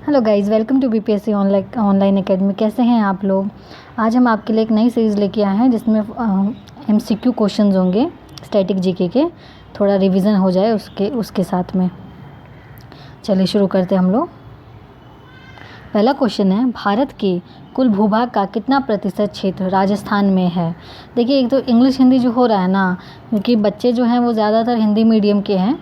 Hello guys, welcome to BPSC online academy. कैसे हैं आप लोग। आज हम आपके लिए एक नई सीरीज़ लेके आए हैं जिसमें एमसीक्यू क्वेश्चंस होंगे स्टैटिक जीके के। थोड़ा रिवीजन हो जाए उसके साथ में। चलिए शुरू करते हैं हम लोग। पहला क्वेश्चन है, भारत के कुल भूभाग का कितना प्रतिशत क्षेत्र राजस्थान में है। देखिए, एक तो इंग्लिश हिंदी जो हो रहा है ना, क्योंकि बच्चे जो हैं वो ज़्यादातर हिंदी मीडियम के हैं,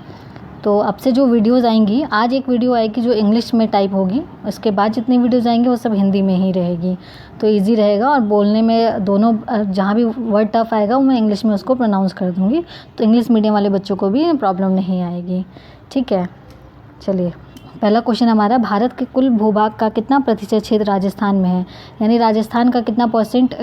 तो अब से जो वीडियोज़ आएंगी, आज एक वीडियो आएगी जो इंग्लिश में टाइप होगी, उसके बाद जितनी वीडियोज़ आएंगी वो सब हिंदी में ही रहेगी, तो इजी रहेगा। और बोलने में दोनों जहाँ भी वर्ड टफ आएगा वो मैं इंग्लिश में उसको प्रोनाउंस कर दूँगी, तो इंग्लिश मीडियम वाले बच्चों को भी प्रॉब्लम नहीं आएगी। ठीक है, चलिए पहला क्वेश्चन हमारा, भारत के कुल भूभाग का कितना प्रतिशत क्षेत्र राजस्थान में है, यानी राजस्थान का कितना परसेंट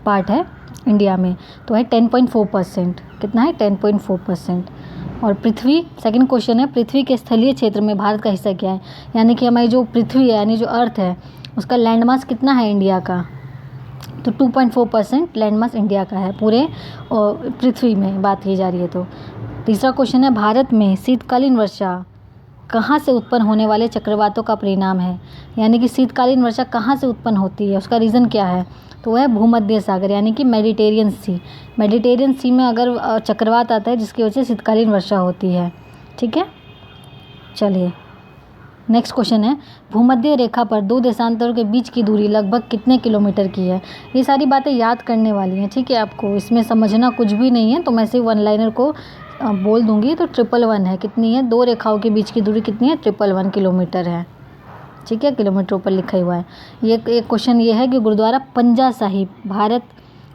पार्ट है इंडिया में, तो है 10.4%। कितना है? 10.4%। और पृथ्वी, सेकंड क्वेश्चन है, पृथ्वी के स्थलीय क्षेत्र में भारत का हिस्सा क्या है, यानी कि हमारी जो पृथ्वी है यानी जो अर्थ है उसका लैंडमास कितना है इंडिया का, तो 2.4% लैंडमास इंडिया का है पूरे पृथ्वी में बात की जा रही है। तो तीसरा क्वेश्चन है, भारत में शीतकालीन वर्षा कहाँ से उत्पन्न होने वाले चक्रवातों का परिणाम है, यानी कि शीतकालीन वर्षा कहाँ से उत्पन्न होती है, उसका रीज़न क्या है, तो वह भूमध्य सागर यानी कि मेडिटेरियन सी। मेडिटेरियन सी में अगर चक्रवात आता है जिसकी वजह से शीतकालीन वर्षा होती है। ठीक है, चलिए नेक्स्ट क्वेश्चन है, भूमध्य रेखा पर दो देशांतरों के बीच की दूरी लगभग कितने किलोमीटर की है। ये सारी बातें याद करने वाली हैं, ठीक है, आपको इसमें समझना कुछ भी नहीं है, तो मैं सिर्फ वन लाइनर को बोल दूंगी। तो 111 है। कितनी है? दो रेखाओं के बीच की दूरी कितनी है? 111 किलोमीटर है। ठीक है, किलोमीटर ऊपर लिखा हुआ है। ये एक क्वेश्चन ये है कि गुरुद्वारा पंजा साहिब भारत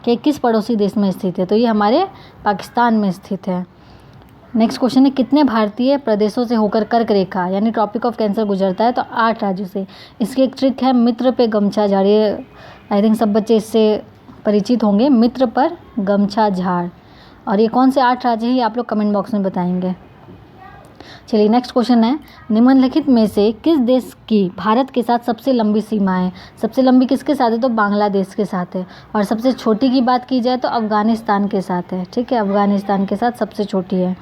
के किस पड़ोसी देश में स्थित है, तो ये हमारे पाकिस्तान में स्थित है। नेक्स्ट क्वेश्चन है, कितने भारतीय प्रदेशों से होकर कर्क रेखा यानी ट्रॉपिक ऑफ कैंसर गुजरता है, तो 8 राज्यों से। इसकी एक ट्रिक है, मित्र पे गमछा झाड़। ये आई थिंक सब बच्चे इससे परिचित होंगे, मित्र पर गमछा झाड़। और ये कौन से 8 राज्य हैं ये आप लोग कमेंट बॉक्स में बताएंगे। चलिए नेक्स्ट क्वेश्चन है, निम्नलिखित में से किस देश की भारत के साथ सबसे लंबी सीमा है। सबसे लंबी किसके साथ है, तो बांग्लादेश के साथ है। और सबसे छोटी की बात की जाए तो अफगानिस्तान के साथ है। ठीक है, अफगानिस्तान के साथ सबसे छोटी है।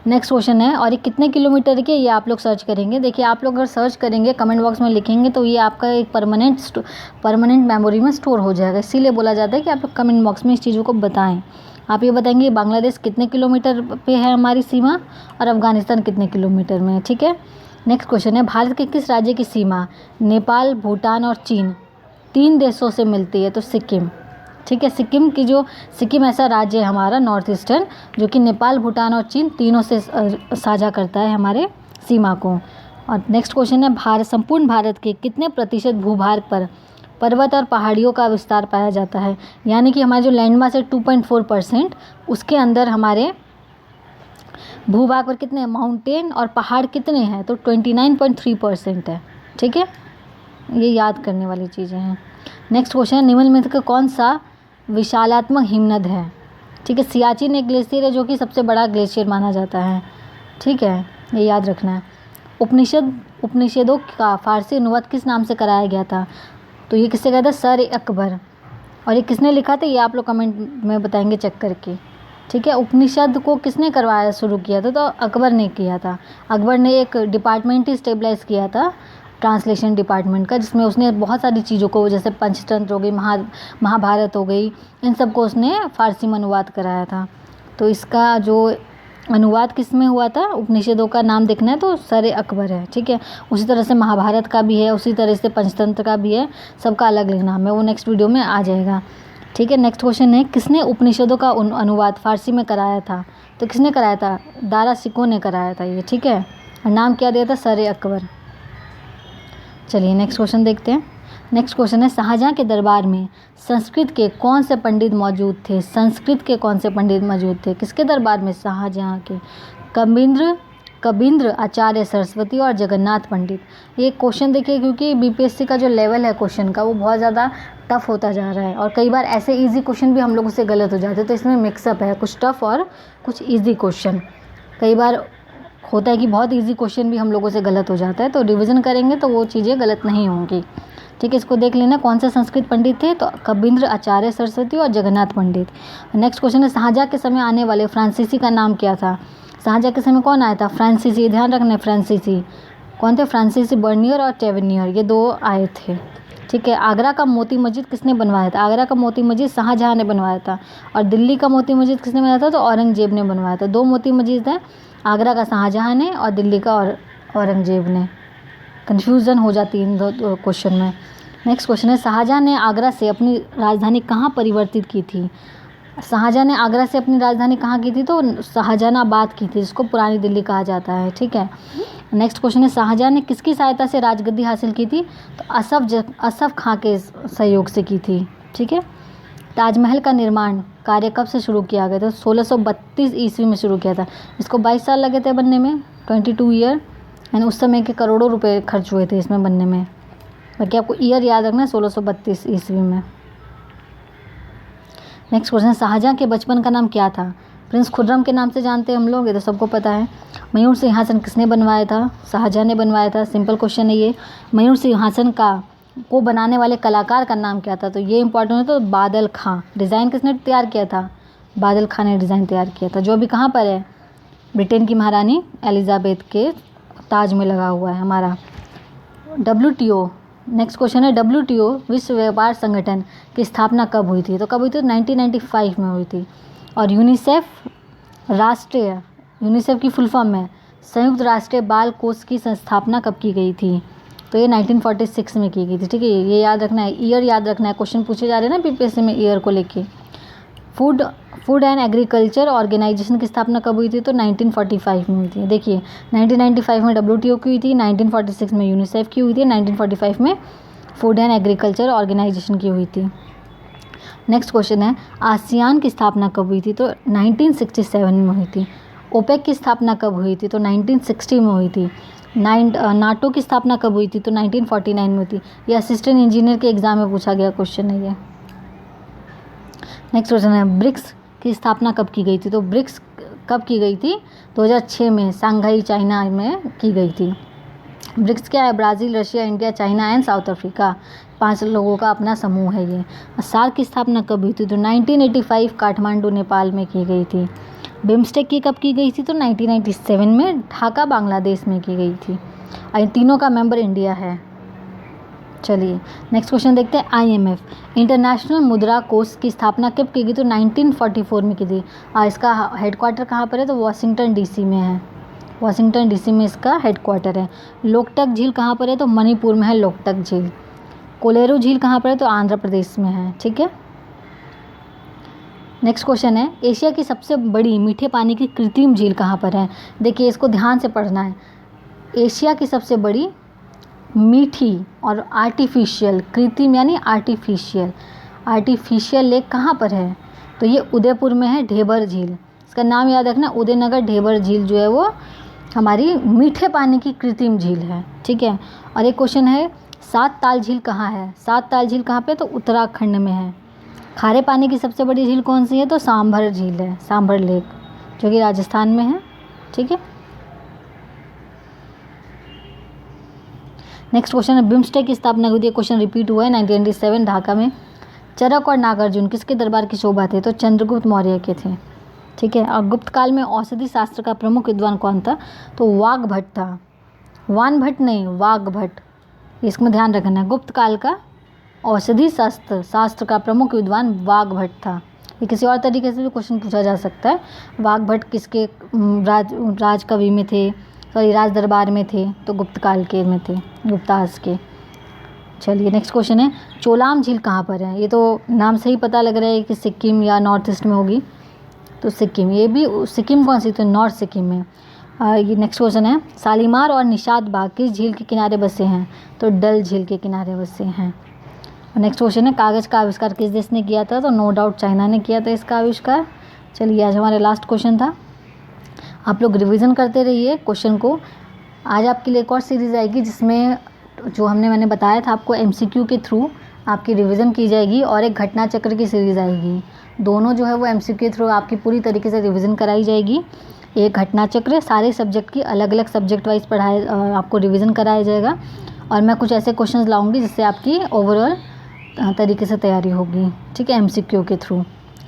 नेक्स्ट क्वेश्चन है, और ये कितने किलोमीटर के, ये आप लोग सर्च करेंगे। देखिए, आप लोग अगर सर्च करेंगे कमेंट बॉक्स में लिखेंगे तो ये आपका एक परमानेंट मेमोरी में स्टोर हो जाएगा। इसीलिए बोला जाता है कि आप लोग कमेंट बॉक्स में इस चीज़ों को बताएं। आप ये बताएंगे बांग्लादेश कितने किलोमीटर पे है हमारी सीमा और अफगानिस्तान कितने किलोमीटर में है। ठीक है, नेक्स्ट क्वेश्चन है, भारत के किस राज्य की सीमा नेपाल, भूटान और चीन 3 देशों से मिलती है, तो सिक्किम। ठीक है, सिक्किम ऐसा राज्य है हमारा नॉर्थ ईस्टर्न, जो कि नेपाल, भूटान और चीन तीनों से साझा करता है हमारे सीमा को। और नेक्स्ट क्वेश्चन है, संपूर्ण भारत के कितने प्रतिशत भूभाग पर पर्वत और पहाड़ियों का विस्तार पाया जाता है, यानी कि हमारा जो लैंडमास है 2.4%, उसके अंदर हमारे भूभाग पर कितने माउंटेन और पहाड़ कितने हैं, तो 29.3% है। ठीक है, ये याद करने वाली चीज़ें हैं। नेक्स्ट क्वेश्चन है, निम्न में से कौन सा विशालात्मक हिमनद है। ठीक है, सियाचिन एक ग्लेशियर है जो कि सबसे बड़ा ग्लेशियर माना जाता है। ठीक है, ये याद रखना है। उपनिषदों का फारसी अनुवाद किस नाम से कराया गया था, तो ये किससे कहा था, सर अकबर। और ये किसने लिखा था, ये आप लोग कमेंट में बताएंगे चेक करके। ठीक है, उपनिषद को किसने करवाया, शुरू किया था, तो अकबर ने किया था। अकबर ने एक डिपार्टमेंट ही स्टेबलाइज किया था ट्रांसलेशन डिपार्टमेंट का, जिसमें उसने बहुत सारी चीज़ों को, जैसे पंचतंत्र हो गई, महाभारत हो गई, इन सब को उसने फारसी में अनुवाद कराया था। तो इसका जो अनुवाद किस में हुआ था, उपनिषदों का नाम देखना है तो सर अकबर है। ठीक है, उसी तरह से महाभारत का भी है, उसी तरह से पंचतंत्र का भी है, सबका अलग अलग नाम है, वो नेक्स्ट वीडियो में आ जाएगा। ठीक है, नेक्स्ट क्वेश्चन है, किसने उपनिषदों का अनुवाद फारसी में कराया था, तो किसने कराया था, दारा सिकों ने कराया था ये। ठीक है, और नाम क्या दिया था, सर अकबर। चलिए नेक्स्ट क्वेश्चन देखते हैं। नेक्स्ट क्वेश्चन है, शाहजहाँ के दरबार में संस्कृत के कौन से पंडित मौजूद थे। संस्कृत के कौन से पंडित मौजूद थे, किसके दरबार में, शाहजहाँ के। कबींद्र, आचार्य सरस्वती और जगन्नाथ पंडित। ये क्वेश्चन देखिए, क्योंकि बीपीएससी का जो लेवल है क्वेश्चन का वो बहुत ज़्यादा टफ होता जा रहा है, और कई बार ऐसे इजी क्वेश्चन भी हम लोगों से गलत हो जाते हैं, तो इसमें मिक्सअप है, कुछ टफ और कुछ ईजी क्वेश्चन। कई बार होता है कि बहुत ईजी क्वेश्चन भी हम लोगों से गलत हो जाता है, तो रिविज़न करेंगे तो वो चीज़ें गलत नहीं होंगी। ठीक है, इसको देख लेना, कौन से संस्कृत पंडित थे, तो कबींद्र, आचार्य सरस्वती और जगन्नाथ पंडित। नेक्स्ट क्वेश्चन है, शाहजहाँ के समय आने वाले फ्रांसीसी का नाम क्या था। शाहजहाँ के समय कौन आया था, फ्रांसीसी। ध्यान रखना, फ्रांसीसी कौन थे? फ्रांसीसी बर्नियर और टेवेनियर, ये 2 आए थे। ठीक है। आगरा का मोती मस्जिद किसने बनवाया था? आगरा का मोती मस्जिद शाहजहाँ ने बनवाया था। और दिल्ली का मोती मस्जिद किसने बनाया था? तो औरंगजेब ने बनवाया था। 2 मोती मस्जिद हैं, आगरा का शाहजहाँ ने और दिल्ली का औरंगजेब ने। कन्फ्यूज़न हो जाती है इन 2 क्वेश्चन में। नेक्स्ट क्वेश्चन है, शाहजहाँ ने आगरा से अपनी राजधानी कहाँ परिवर्तित की थी? शाहजहाँ ने आगरा से अपनी राजधानी कहाँ की थी? तो शाहजहानाबाद की थी, जिसको पुरानी दिल्ली कहा जाता है। ठीक है। नेक्स्ट क्वेश्चन है, शाहजहाँ ने किसकी सहायता से राजगद्दी हासिल की थी? तो असफ खां के सहयोग से की थी। ठीक है। ताजमहल का निर्माण कार्य कब से शुरू किया गया? तो 1632 ईस्वी में शुरू किया था। इसको 22 साल लगे थे बनने में, 22 ईयर, यानी उस समय के करोड़ों रुपए खर्च हुए थे इसमें बनने में। बाकी आपको ईयर याद रखना है, 1632 ईस्वी में। नेक्स्ट क्वेश्चन, शाहजहाँ के बचपन का नाम क्या था? प्रिंस खुर्रम के नाम से जानते हैं हम लोग, ये तो सबको पता है। मयूर सिंहासन किसने बनवाया था? शाहजहाँ ने बनवाया था। सिंपल क्वेश्चन है ये। मयूर सिंहासन को बनाने वाले कलाकार का नाम क्या था? तो ये इंपॉर्टेंट है। तो बादल खां। डिज़ाइन किसने तैयार किया था? बादल खां ने डिज़ाइन तैयार किया था, जो अभी कहाँ पर है? ब्रिटेन की महारानी एलिजाबेथ के ताज में लगा हुआ है हमारा। WTO। नेक्स्ट क्वेश्चन है, WTO विश्व व्यापार संगठन की स्थापना कब हुई थी? तो कब हुई थी? 1995 में हुई थी। और यूनिसेफ की फुल फॉर्म है संयुक्त राष्ट्रीय बाल कोष की स्थापना कब की गई थी? तो ये 1946 में की गई थी। ठीक है, ये याद रखना है, ईयर याद रखना है। क्वेश्चन पूछे जा रहे हैं ना PPSC में ईयर को लेके। फूड एंड एग्रीकल्चर ऑर्गेनाइजेशन की स्थापना कब हुई थी? तो 1945 में हुई थी। देखिए, 1995 में WTO की हुई थी, 1946 में यूनिसेफ की हुई थी, 1945 में फूड एंड एग्रीकल्चर ऑर्गेनाइजेशन की हुई थी। नेक्स्ट क्वेश्चन है, आसियान की स्थापना कब हुई थी? तो 1967 में हुई थी। ओपेक की स्थापना कब हुई थी? तो 1960 में हुई थी। नाटो की स्थापना कब हुई थी? तो 1949 में हुई थी। ये असिस्टेंट इंजीनियर के एग्जाम में पूछा गया क्वेश्चन है ये। नेक्स्ट क्वेश्चन है, ब्रिक्स की स्थापना कब की गई थी? तो ब्रिक्स कब की गई थी? 2006 में सांघाई चाइना में की गई थी। ब्रिक्स क्या है? Brazil, Russia, India, China and south Africa, 5 लोगों का अपना समूह है ये। सार्क की स्थापना कब हुई थी? तो 1985 काठमांडू नेपाल में की गई थी। बिम्स्टेक की कब की गई थी? तो 1997 में ढाका बांग्लादेश में की गई थी। इन तीनों का मेंबर इंडिया है। चलिए नेक्स्ट क्वेश्चन देखते हैं, IMF इंटरनेशनल मुद्रा कोष की स्थापना कब की गई? तो 1944 में की थी। इसका हेडक्वार्टर कहाँ पर है? तो वाशिंगटन DC में है। वाशिंगटन DC में इसका हेडक्वार्टर है। लोकटक झील कहाँ पर है? तो मणिपुर में है लोकटक झील। कोलेरू झील कहाँ पर है? तो आंध्र प्रदेश में है। ठीक है। नेक्स्ट क्वेश्चन है, एशिया की सबसे बड़ी मीठे पानी की कृत्रिम झील कहाँ पर है? देखिए, इसको ध्यान से पढ़ना है। एशिया की सबसे बड़ी मीठी और आर्टिफिशियल, कृत्रिम यानी आर्टिफिशियल लेक कहाँ पर है? तो ये उदयपुर में है, ढेबर झील। इसका नाम याद रखना, उदयनगर ढेबर झील जो है वो हमारी मीठे पानी की कृत्रिम झील है। ठीक है। और एक क्वेश्चन है, 7 ताल झील कहाँ है? 7 ताल झील कहाँ पे? तो उत्तराखंड में है। खारे पानी की सबसे बड़ी झील कौन सी है? तो सांभर झील है, सांभर लेक, जो कि राजस्थान में है। ठीक है। नेक्स्ट क्वेश्चन है, बिम्स्टेक की स्थापना हुई थी। क्वेश्चन रिपीट हुआ है 1997 ढाका में। चरक और नागार्जुन किसके दरबार की शोभा थे? तो चंद्रगुप्त मौर्य के थे। ठीक है। और गुप्त काल में औषधि शास्त्र का प्रमुख विद्वान कौन था? तो वाग्भट था। वानभट्ट नहीं, वाग्भट, इसमें ध्यान रखना है। गुप्त काल का औषधि शास्त्र का प्रमुख विद्वान वाग्भट था। ये किसी और तरीके से भी क्वेश्चन पूछा जा सकता है। वाग्भट किसके राजकवि में थे? राज दरबार में थे, तो गुप्त काल के में थे, गुप्तास के। चलिए नेक्स्ट क्वेश्चन है, चोलाम झील कहाँ पर है? ये तो नाम से ही पता लग रहा है कि सिक्किम या नॉर्थ ईस्ट में होगी, तो सिक्किम। ये भी सिक्किम कौन सी? तो नॉर्थ सिक्किम में। ये नेक्स्ट क्वेश्चन है, शालीमार और निशात बाग किस झील के किनारे बसे हैं? तो डल झील के किनारे बसे हैं। नेक्स्ट क्वेश्चन है, कागज़ का आविष्कार किस देश ने किया था? तो नो डाउट चाइना ने किया था इसका आविष्कार। चलिए आज हमारा लास्ट क्वेश्चन था। आप लोग रिवीजन करते रहिए क्वेश्चन को। आज आपके लिए एक और सीरीज़ आएगी जिसमें जो मैंने बताया था आपको MCQ के थ्रू आपकी रिवीजन की जाएगी, और एक घटना चक्र की सीरीज़ आएगी। दोनों जो है वो MCQ के थ्रू आपकी पूरी तरीके से रिवीजन कराई जाएगी। एक घटना चक्र सारे सब्जेक्ट की अलग अलग सब्जेक्ट वाइज आपको रिवीजन कराया जाएगा, और मैं कुछ ऐसे क्वेश्चंस लाऊंगी जिससे आपकी ओवरऑल तरीके से तैयारी होगी। ठीक है। MCQ के थ्रू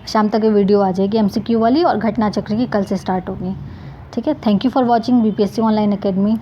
शाम तक ये वीडियो आ जाएगी MCQ वाली, और घटना चक्र की कल से स्टार्ट होगी। ठीक है। Thank you for watching BPSC online academy.